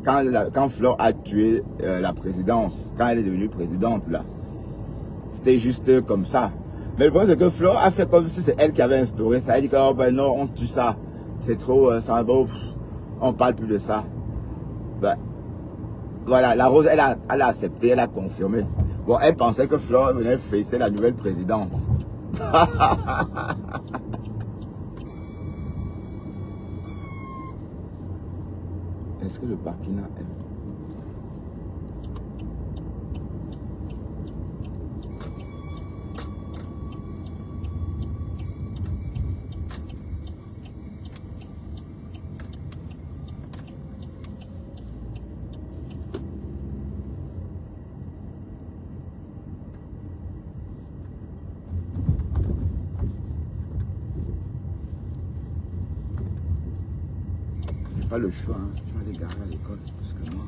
quand Flore a tué la présidence, quand elle est devenue présidente, là, c'était juste comme ça. Mais le problème, c'est que Flore a fait comme si c'est elle qui avait instauré ça. Elle dit que, oh ben non, on tue ça. C'est trop, ça, bon, on parle plus de ça. Ben, voilà, la Rose, elle a accepté, elle a confirmé. Bon, elle pensait que Flore venait féliciter la nouvelle présidence. Est-ce que le Burkina est... C'est pas le choix, hein. Je vais aller garer à l'école, parce que moi...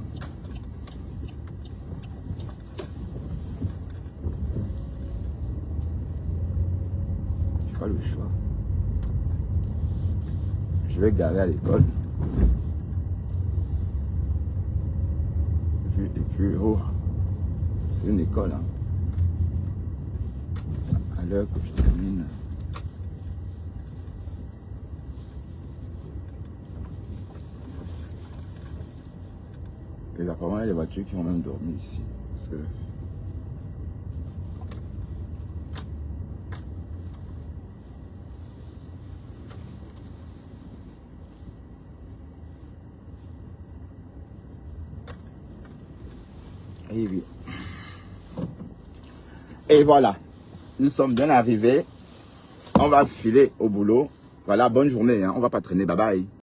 Pas le choix. Je vais garer à l'école. Et puis oh, c'est une école. Hein. À l'heure que je termine. Et là, apparemment, il y a des voitures qui ont même dormi ici. Parce que... Et oui. Et voilà. Nous sommes bien arrivés. On va filer au boulot. Voilà, bonne journée. Hein. On va pas traîner. Bye bye.